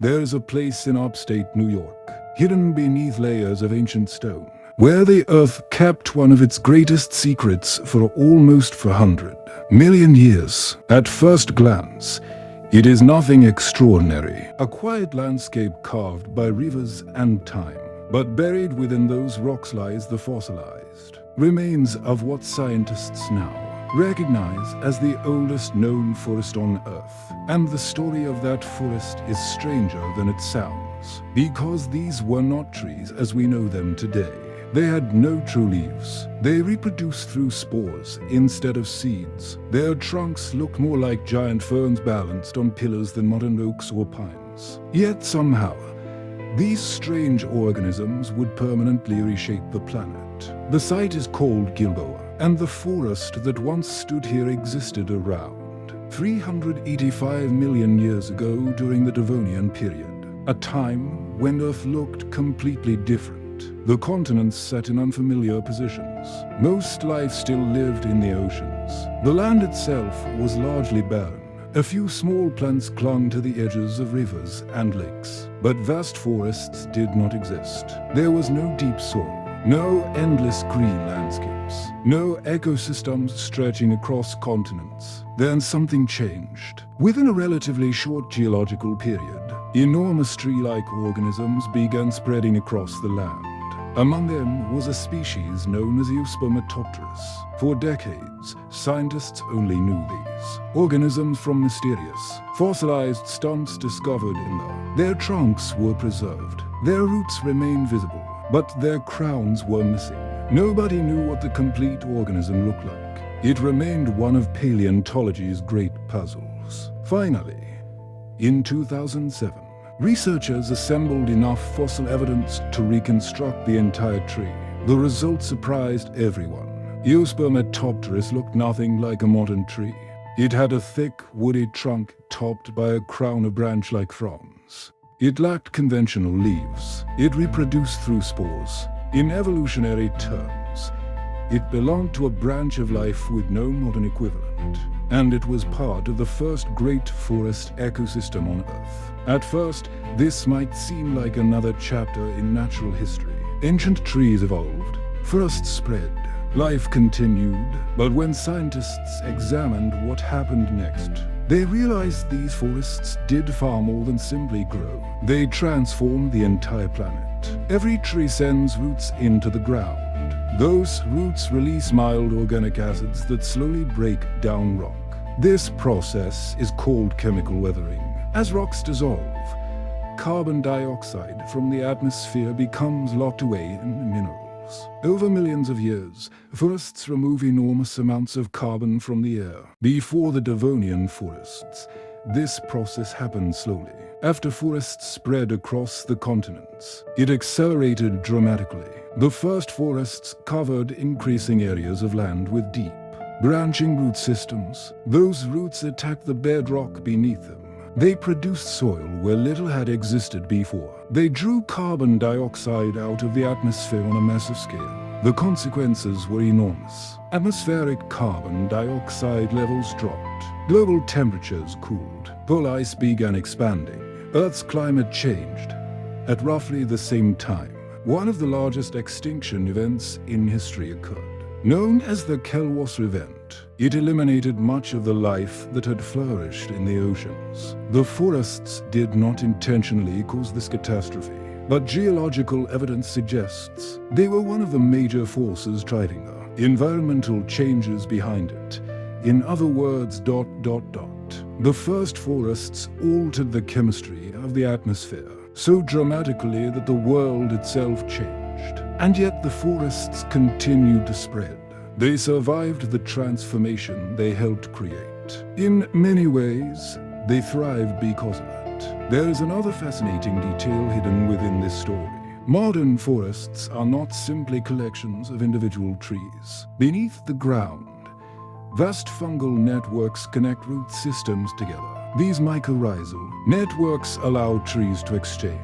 There's a place in upstate New York, hidden beneath layers of ancient stone, where the Earth kept one of its greatest secrets for almost 400 million years. At first glance, it is nothing extraordinary, a quiet landscape carved by rivers and time. But buried within those rocks lies the fossilized remains of what scientists now recognize as the oldest known forest on Earth. And the story of that forest is stranger than it sounds, because these were not trees as we know them today. They had no true leaves. They reproduced through spores instead of seeds. Their trunks looked more like giant ferns balanced on pillars than modern oaks or pines. Yet somehow, these strange organisms would permanently reshape the planet. The site is called Gilboa, and the forest that once stood here existed around 385 million years ago during the Devonian period, a time when Earth looked completely different. The continents sat in unfamiliar positions. Most life still lived in the oceans. The land itself was largely barren. A few small plants clung to the edges of rivers and lakes, but vast forests did not exist. There was no deep soil, no endless green landscapes, no ecosystems stretching across continents. Then something changed. Within a relatively short geological period, enormous tree-like organisms began spreading across the land. Among them was a species known as Eospermatopteris. For decades, scientists only knew these organisms from mysterious, fossilized stumps discovered in them. Their trunks were preserved, their roots remained visible, but their crowns were missing. Nobody knew what the complete organism looked like. It remained one of paleontology's great puzzles. Finally, in 2007, researchers assembled enough fossil evidence to reconstruct the entire tree. The results surprised everyone. Eospermatopteris looked nothing like a modern tree. It had a thick, woody trunk topped by a crown of branch-like fronds. It lacked conventional leaves. It reproduced through spores. In evolutionary terms, it belonged to a branch of life with no modern equivalent. And it was part of the first great forest ecosystem on Earth. At first, this might seem like another chapter in natural history. Ancient trees evolved, forests spread, life continued, but when scientists examined what happened next, they realized these forests did far more than simply grow. They transformed the entire planet. Every tree sends roots into the ground. Those roots release mild organic acids that slowly break down rock. This process is called chemical weathering. As rocks dissolve, carbon dioxide from the atmosphere becomes locked away in minerals. Over millions of years, forests remove enormous amounts of carbon from the air. Before the Devonian forests, this process happened slowly. After forests spread across the continents, it accelerated dramatically. The first forests covered increasing areas of land with deep, branching root systems. Those roots attacked the bedrock beneath them. They produced soil where little had existed before. They drew carbon dioxide out of the atmosphere on a massive scale. The consequences were enormous. Atmospheric carbon dioxide levels dropped. Global temperatures cooled. Polar ice began expanding. Earth's climate changed. At roughly the same time, one of the largest extinction events in history occurred. Known as the Gilboa event, it eliminated much of the life that had flourished in the oceans. The forests did not intentionally cause this catastrophe, but geological evidence suggests they were one of the major forces driving the environmental changes behind it. In other words, ... The first forests altered the chemistry of the atmosphere so dramatically that the world itself changed. And yet the forests continued to spread. They survived the transformation they helped create. In many ways, they thrived because of it. There is another fascinating detail hidden within this story. Modern forests are not simply collections of individual trees. Beneath the ground, vast fungal networks connect root systems together. These mycorrhizal networks allow trees to exchange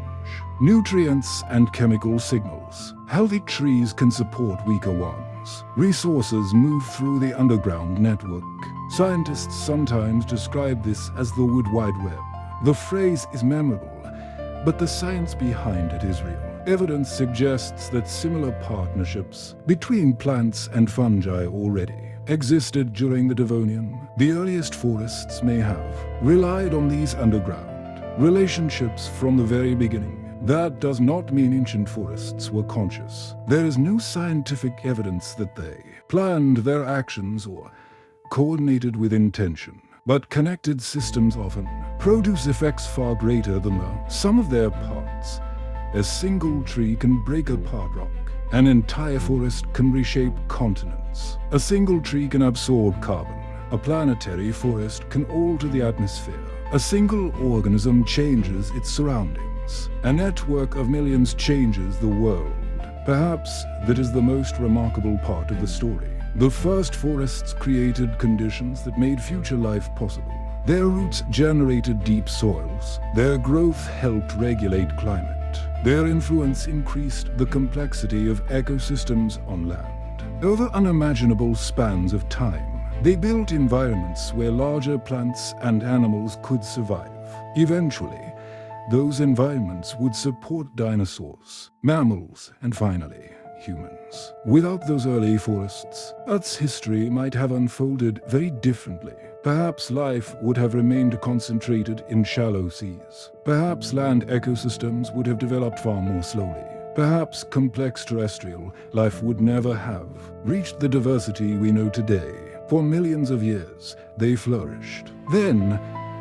nutrients and chemical signals. Healthy trees can support weaker ones. generations. Resources move through the underground network. Scientists sometimes describe this as the Wood Wide Web. The phrase is memorable, but the science behind it is real. Evidence suggests that similar partnerships between plants and fungi already existed during the Devonian. The earliest forests may have relied on these underground relationships from the very beginning. That does not mean ancient forests were conscious. There is no scientific evidence that they planned their actions or coordinated with intention. But connected systems often produce effects far greater than the sum of their parts. A single tree can break apart rock. An entire forest can reshape continents. A single tree can absorb carbon. A planetary forest can alter the atmosphere. A single organism changes its surroundings. A network of millions changes the world. Perhaps that is the most remarkable part of the story. The first forests created conditions that made future life possible. Their roots generated deep soils. Their growth helped regulate climate. Their influence increased the complexity of ecosystems on land. Over unimaginable spans of time, they built environments where larger plants and animals could survive. Eventually, those environments would support dinosaurs, mammals, and finally, humans. Without those early forests, Earth's history might have unfolded very differently. Perhaps life would have remained concentrated in shallow seas. Perhaps land ecosystems would have developed far more slowly. Perhaps complex terrestrial life would never have reached the diversity we know today. For millions of years, they flourished. Then,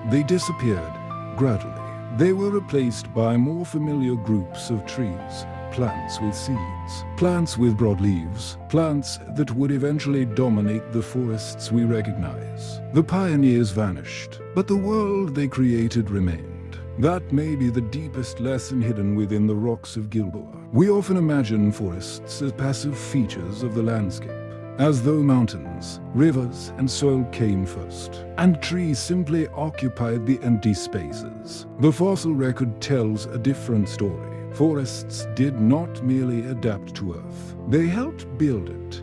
they disappeared gradually. They were replaced by more familiar groups of trees, plants with seeds, plants with broad leaves, plants that would eventually dominate the forests we recognize. The pioneers vanished, but the world they created remained. That may be the deepest lesson hidden within the rocks of Gilboa. We often imagine forests as passive features of the landscape, as though mountains, rivers, and soil came first, and trees simply occupied the empty spaces. The fossil record tells a different story. Forests did not merely adapt to Earth. They helped build it.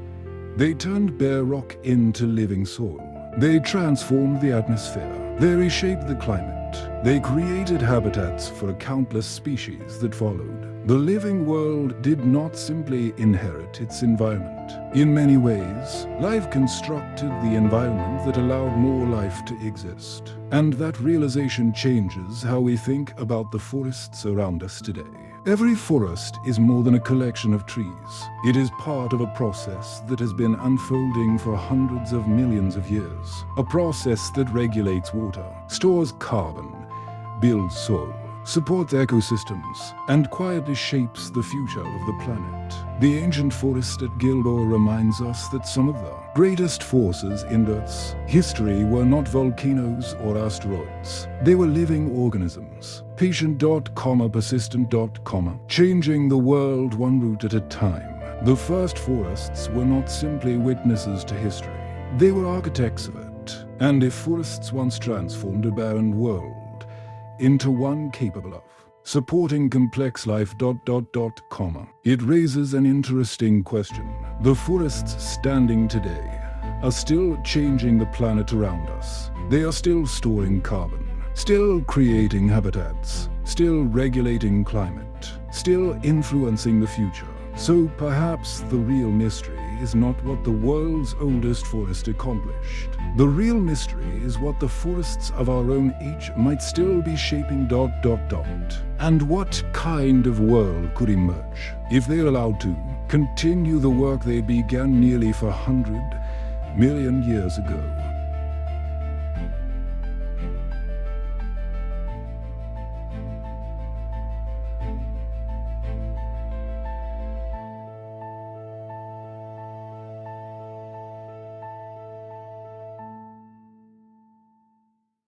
They turned bare rock into living soil. They transformed the atmosphere. They reshaped the climate. They created habitats for countless species that followed. The living world did not simply inherit its environment. In many ways, life constructed the environment that allowed more life to exist. And that realization changes how we think about the forests around us today. Every forest is more than a collection of trees. It is part of a process that has been unfolding for hundreds of millions of years. A process that regulates water, stores carbon, builds soil, supports ecosystems, and quietly shapes the future of the planet. The ancient forest at Gilboa reminds us that some of the greatest forces in Earth's history were not volcanoes or asteroids. They were living organisms, patient, persistent, changing the world one root at a time. The first forests were not simply witnesses to history. They were architects of it. And if forests once transformed a barren world into one capable of supporting complex life, it raises an interesting question. The forests standing today are still changing the planet around us. They are still storing carbon, still creating habitats, still regulating climate, still influencing the future. So perhaps the real mystery is not what the world's oldest forest accomplished. The real mystery is what the forests of our own age might still be shaping, and what kind of world could emerge if they are allowed to continue the work they began nearly 400 million years ago.